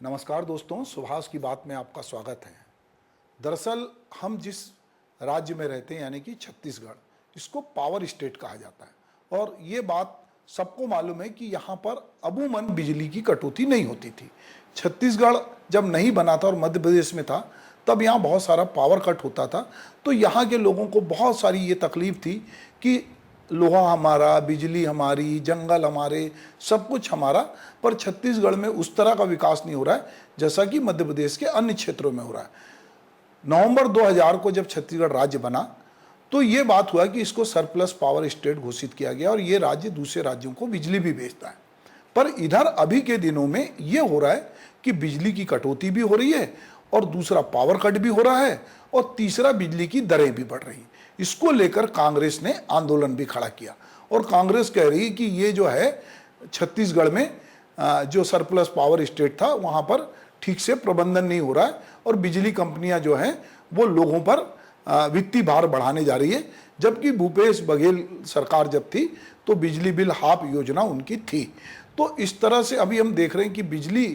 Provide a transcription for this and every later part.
नमस्कार दोस्तों, सुभाष की बात में आपका स्वागत है। दरअसल हम जिस राज्य में रहते हैं यानी कि छत्तीसगढ़, इसको पावर स्टेट कहा जाता है और ये बात सबको मालूम है कि यहाँ पर अमूमन बिजली की कटौती नहीं होती थी। छत्तीसगढ़ जब नहीं बना था और मध्य प्रदेश में था, तब यहाँ बहुत सारा पावर कट होता था। तो यहाँ के लोगों को बहुत सारी ये तकलीफ थी कि लोहा हमारा, बिजली हमारी, जंगल हमारे, सब कुछ हमारा, पर छत्तीसगढ़ में उस तरह का विकास नहीं हो रहा है जैसा कि मध्य प्रदेश के अन्य क्षेत्रों में हो रहा है। नवंबर 2000 को जब छत्तीसगढ़ राज्य बना तो ये बात हुआ कि इसको सरप्लस पावर स्टेट घोषित किया गया और ये राज्य दूसरे राज्यों को बिजली भी बेचता है। पर इधर अभी के दिनों में ये हो रहा है कि बिजली की कटौती भी हो रही है और दूसरा पावर कट भी हो रहा है और तीसरा बिजली की दरें भी बढ़ रही हैं। इसको लेकर कांग्रेस ने आंदोलन भी खड़ा किया और कांग्रेस कह रही है कि ये जो है छत्तीसगढ़ में जो सरप्लस पावर स्टेट था वहाँ पर ठीक से प्रबंधन नहीं हो रहा है और बिजली कंपनियां जो हैं वो लोगों पर वित्तीय भार बढ़ाने जा रही है। जबकि भूपेश बघेल सरकार जब थी तो बिजली बिल हाफ योजना उनकी थी। तो इस तरह से अभी हम देख रहे हैं कि बिजली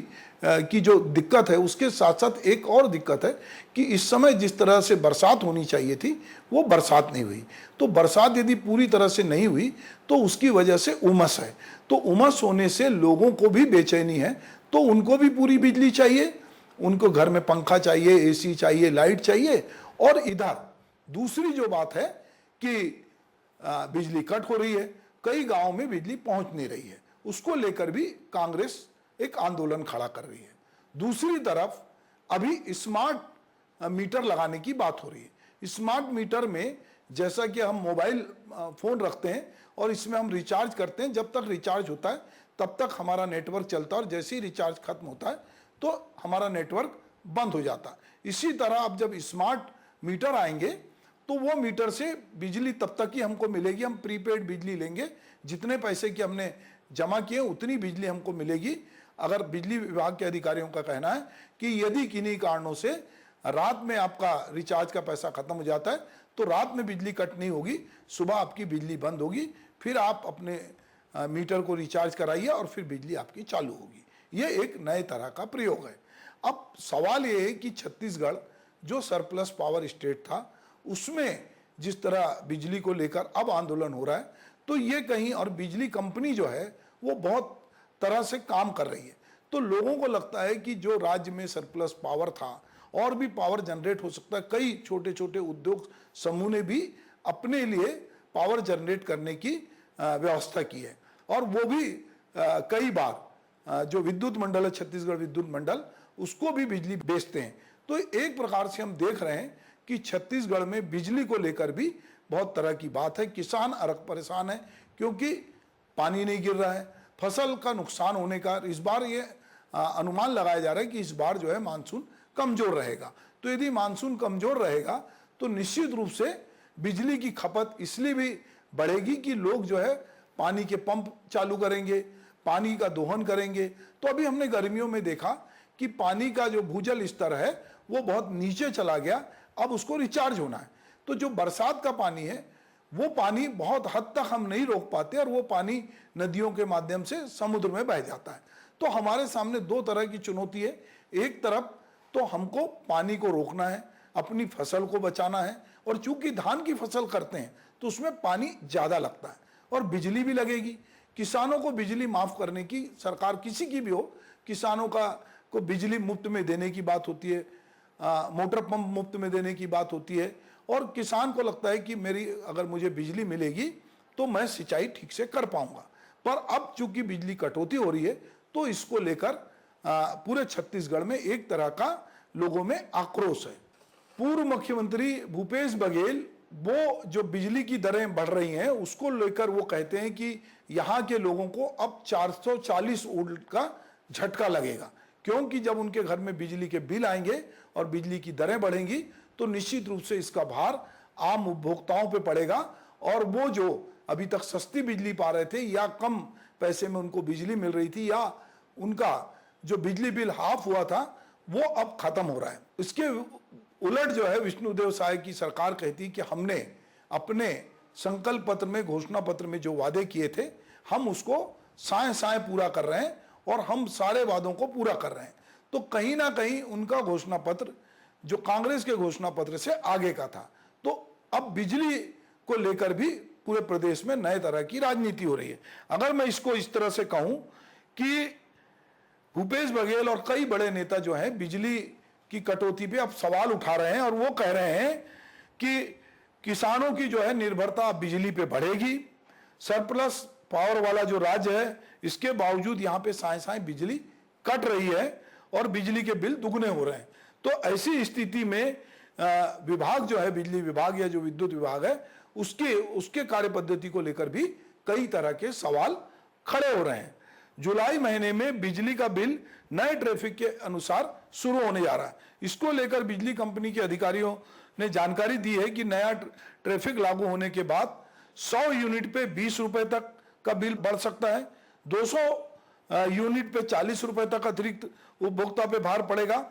की जो दिक्कत है उसके साथ साथ एक और दिक्कत है कि इस समय जिस तरह से बरसात होनी चाहिए थी वो बरसात नहीं हुई। तो बरसात यदि पूरी तरह से नहीं हुई तो उसकी वजह से उमस है। तो उमस होने से लोगों को भी बेचैनी है, तो उनको भी पूरी बिजली चाहिए, उनको घर में पंखा चाहिए, एसी चाहिए, लाइट चाहिए। और इधर दूसरी जो बात है कि बिजली कट हो रही है, कई गांवों में बिजली पहुंच नहीं रही है, उसको लेकर भी कांग्रेस एक आंदोलन खड़ा कर रही है। दूसरी तरफ अभी स्मार्ट मीटर लगाने की बात हो रही है। स्मार्ट मीटर में जैसा कि हम मोबाइल फोन रखते हैं और इसमें हम रिचार्ज करते हैं, जब तक रिचार्ज होता है तब तक हमारा नेटवर्क चलता है और जैसे ही रिचार्ज खत्म होता है तो हमारा नेटवर्क बंद हो जाता है। इसी तरह अब जब स्मार्ट मीटर आएंगे तो वो मीटर से बिजली तब तक ही हमको मिलेगी, हम प्रीपेड बिजली लेंगे, जितने पैसे की हमने जमा किए उतनी बिजली हमको मिलेगी। अगर बिजली विभाग के अधिकारियों का कहना है कि यदि किन्हीं कारणों से रात में आपका रिचार्ज का पैसा खत्म हो जाता है तो रात में बिजली कट नहीं होगी, सुबह आपकी बिजली बंद होगी, फिर आप अपने मीटर को रिचार्ज कराइए और फिर बिजली आपकी चालू होगी। ये एक नए तरह का प्रयोग है। अब सवाल ये है कि छत्तीसगढ़ जो सरप्लस पावर स्टेट था उसमें जिस तरह बिजली को लेकर अब आंदोलन हो रहा है तो ये कहीं, और बिजली कंपनी जो है वो बहुत तरह से काम कर रही है, तो लोगों को लगता है कि जो राज्य में सरप्लस पावर था और भी पावर जनरेट हो सकता है। कई छोटे छोटे उद्योग समूह ने भी अपने लिए पावर जनरेट करने की व्यवस्था की है और वो भी कई बार जो विद्युत मंडल है, छत्तीसगढ़ विद्युत मंडल, उसको भी बिजली बेचते हैं। तो एक प्रकार से हम देख रहे हैं कि छत्तीसगढ़ में बिजली को लेकर भी बहुत तरह की बात है। किसान अरग परेशान है क्योंकि पानी नहीं गिर रहा है, फसल का नुकसान होने का इस बार ये अनुमान लगाया जा रहा है कि इस बार जो है मानसून कमजोर रहेगा। तो यदि मानसून कमजोर रहेगा तो निश्चित रूप से बिजली की खपत इसलिए भी बढ़ेगी कि लोग जो है पानी के पंप चालू करेंगे, पानी का दोहन करेंगे। तो अभी हमने गर्मियों में देखा कि पानी का जो भूजल स्तर है वो बहुत नीचे चला गया, अब उसको रिचार्ज होना है। तो जो बरसात का पानी है वो पानी बहुत हद तक हम नहीं रोक पाते और वो पानी नदियों के माध्यम से समुद्र में बह जाता है। तो हमारे सामने दो तरह की चुनौती है। एक तरफ तो हमको पानी को रोकना है, अपनी फसल को बचाना है, और चूंकि धान की फसल करते हैं तो उसमें पानी ज़्यादा लगता है और बिजली भी लगेगी। किसानों को बिजली माफ़ करने की, सरकार किसी की भी हो, किसानों को बिजली मुफ्त में देने की बात होती है, मोटर पंप मुफ्त में देने की बात होती है और किसान को लगता है कि अगर मुझे बिजली मिलेगी तो मैं सिंचाई ठीक से कर पाऊंगा। पर अब चूंकि बिजली कटौती हो रही है तो इसको लेकर पूरे छत्तीसगढ़ में एक तरह का लोगों में आक्रोश है। पूर्व मुख्यमंत्री भूपेश बघेल वो जो बिजली की दरें बढ़ रही हैं उसको लेकर वो कहते हैं कि यहाँ के लोगों को अब 440 वोल्ट का झटका लगेगा, क्योंकि जब उनके घर में बिजली के बिल आएंगे और बिजली की दरें बढ़ेंगी तो निश्चित रूप से इसका भार आम उपभोक्ताओं पे पड़ेगा और वो जो अभी तक सस्ती बिजली पा रहे थे या कम पैसे में उनको बिजली मिल रही थी या उनका जो बिजली बिल हाफ हुआ था वो अब खत्म हो रहा है। इसके उलट जो है विष्णुदेव साय की सरकार कहती कि हमने अपने संकल्प पत्र में, घोषणा पत्र में जो वादे किए थे हम उसको साए साए पूरा कर रहे हैं और हम सारे वादों को पूरा कर रहे हैं। तो कहीं ना कहीं उनका घोषणा पत्र जो कांग्रेस के घोषणा पत्र से आगे का था। तो अब बिजली को लेकर भी पूरे प्रदेश में नए तरह की राजनीति हो रही है। अगर मैं इसको इस तरह से कहूं कि भूपेश बघेल और कई बड़े नेता जो हैं बिजली की कटौती पे अब सवाल उठा रहे हैं और वो कह रहे हैं कि किसानों की जो है निर्भरता बिजली पे बढ़ेगी। सरप्लस पावर वाला जो राज्य है, इसके बावजूद यहाँ पे साए साए बिजली कट रही है और बिजली के बिल दुगने हो रहे हैं। तो ऐसी स्थिति में विभाग जो है, बिजली विभाग या जो विद्युत विभाग है, उसके कार्य पद्धति को लेकर भी कई तरह के सवाल खड़े हो रहे हैं। जुलाई महीने में बिजली का बिल नए ट्रैफिक के अनुसार शुरू होने जा रहा है। इसको लेकर बिजली कंपनी के अधिकारियों ने जानकारी दी है कि नया ट्रैफिक लागू होने के बाद 100 यूनिट पे 20 रुपए तक का बिल बढ़ सकता है, 200 यूनिट पे 40 रुपए तक अतिरिक्त उपभोक्ता पे भार पड़ेगा,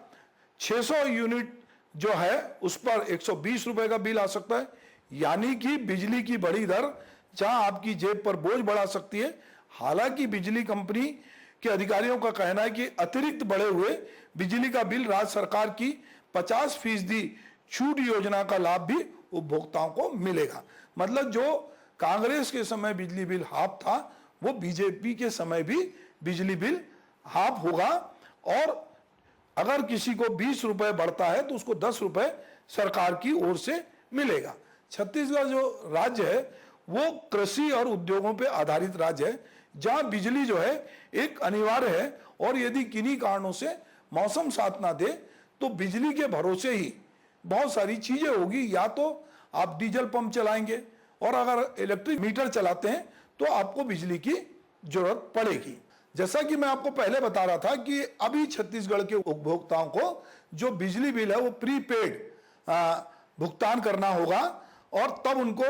600 यूनिट जो है उस पर 120 रुपए का बिल आ सकता है। यानी कि बिजली की बड़ी दर जहां आपकी जेब पर बोझ बढ़ा सकती है। हालांकि बिजली कंपनी के अधिकारियों का कहना है कि अतिरिक्त बढ़े हुए बिजली का बिल राज्य सरकार की 50% छूट योजना का लाभ भी उपभोक्ताओं को मिलेगा। मतलब जो कांग्रेस के समय बिजली बिल हाफ था, वो बीजेपी के समय भी बिजली बिल हाफ होगा। और अगर किसी को 20 रुपए बढ़ता है तो उसको 10 रुपए सरकार की ओर से मिलेगा। छत्तीसगढ़ जो राज्य है वो कृषि और उद्योगों पे आधारित राज्य है, जहां बिजली जो है एक अनिवार्य है। और यदि किन्हीं कारणों से मौसम साथ ना दे तो बिजली के भरोसे ही बहुत सारी चीजें होगी। या तो आप डीजल पंप चलाएंगे और अगर इलेक्ट्रिक मीटर चलाते हैं तो आपको बिजली की जरूरत पड़ेगी। जैसा कि मैं आपको पहले बता रहा था कि अभी छत्तीसगढ़ के उपभोक्ताओं को जो बिजली बिल है वो प्रीपेड भुगतान करना होगा और तब उनको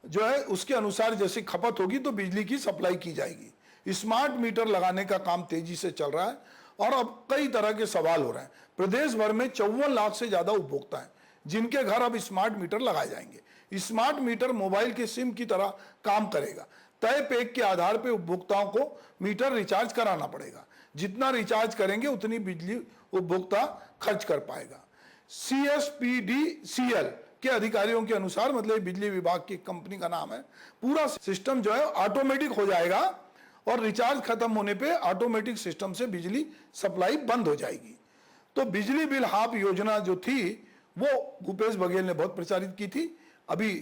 जो है उसके अनुसार जैसे खपत होगी तो बिजली की सप्लाई की जाएगी। स्मार्ट मीटर लगाने का काम तेजी से चल रहा है और अब कई तरह के सवाल हो रहे हैं। प्रदेश भर में 54 लाख से ज्यादा उपभोक्ता हैं जिनके घर अब स्मार्ट मीटर लगाए जाएंगे। स्मार्ट मीटर मोबाइल के सिम की तरह काम करेगा। तय पैक के आधार पर उपभोक्ताओं को मीटर रिचार्ज कराना पड़ेगा। जितना रिचार्ज करेंगे उतनी बिजली उपभोक्ता खर्च कर पाएगा। CSPDCL के अधिकारियों के अनुसार, मतलब बिजली विभाग की कंपनी का नाम है, पूरा सिस्टम जो है ऑटोमेटिक हो जाएगा और रिचार्ज खत्म होने पे ऑटोमेटिक सिस्टम से बिजली सप्लाई बंद हो जाएगी। तो बिजली बिल हाफ योजना जो थी वो भूपेश बघेल ने बहुत प्रचारित की थी। अभी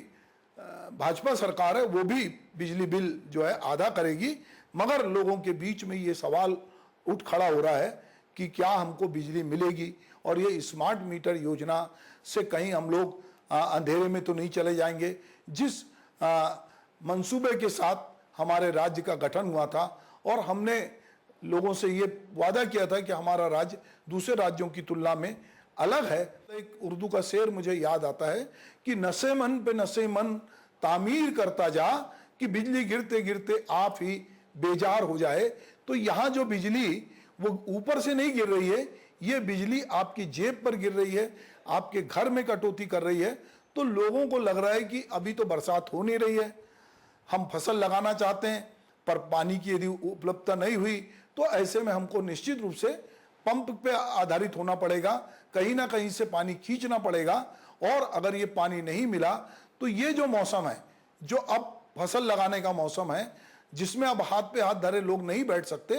भाजपा सरकार है वो भी बिजली बिल जो है आधा करेगी, मगर लोगों के बीच में ये सवाल उठ खड़ा हो रहा है कि क्या हमको बिजली मिलेगी और ये स्मार्ट मीटर योजना से कहीं हम लोग अंधेरे में तो नहीं चले जाएंगे। जिस मंसूबे के साथ हमारे राज्य का गठन हुआ था और हमने लोगों से ये वादा किया था कि हमारा राज्य दूसरे राज्यों की तुलना में अलग है। एक उर्दू का शेर मुझे याद आता है कि नशे मन पे नशे मन तामीर करता जा कि बिजली गिरते गिरते आप ही बेजार हो जाए। तो यहाँ जो बिजली वो ऊपर से नहीं गिर रही है, ये बिजली आपकी जेब पर गिर रही है, आपके घर में कटौती कर रही है। तो लोगों को लग रहा है कि अभी तो बरसात हो नहीं रही है, हम फसल लगाना चाहते हैं पर पानी की यदि उपलब्धता नहीं हुई तो ऐसे में हमको निश्चित रूप से पंप पे आधारित होना पड़ेगा, कहीं ना कहीं से पानी खींचना पड़ेगा। और अगर ये पानी नहीं मिला तो ये जो मौसम है, जो अब फसल लगाने का मौसम है, जिसमें अब हाथ पे हाथ धरे लोग नहीं बैठ सकते,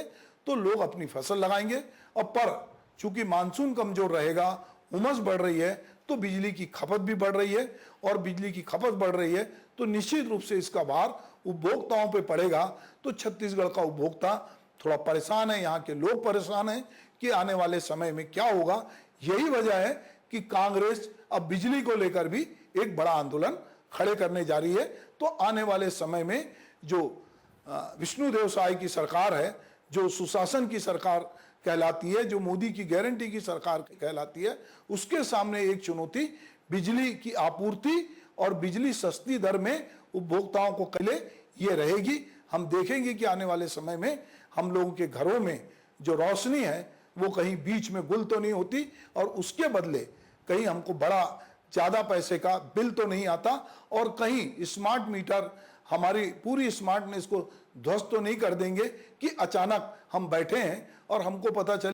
तो लोग अपनी फसल लगाएंगे। और पर चूंकि मानसून कमजोर रहेगा, उमस बढ़ रही है, तो बिजली की खपत भी बढ़ रही है और बिजली की खपत बढ़ रही है तो निश्चित रूप से इसका भार उपभोक्ताओं पे पड़ेगा। तो छत्तीसगढ़ का उपभोक्ता थोड़ा परेशान है, यहाँ के लोग परेशान हैं कि आने वाले समय में क्या होगा। यही वजह है कि कांग्रेस अब बिजली को लेकर भी एक बड़ा आंदोलन खड़े करने जा रही है। तो आने वाले समय में जो विष्णुदेव साय की सरकार है, जो सुशासन की सरकार कहलाती है, जो मोदी की गारंटी की सरकार कहलाती है, उसके सामने एक चुनौती बिजली की आपूर्ति और बिजली सस्ती दर में उपभोक्ताओं को कले ये रहेगी। हम देखेंगे कि आने वाले समय में हम लोगों के घरों में जो रोशनी है वो कहीं बीच में गुल तो नहीं होती और उसके बदले कहीं हमको बड़ा ज़्यादा पैसे का बिल तो नहीं आता और कहीं स्मार्ट मीटर हमारी पूरी स्मार्टनेस को ध्वस्त तो नहीं कर देंगे कि अचानक हम बैठे हैं और हमको पता चले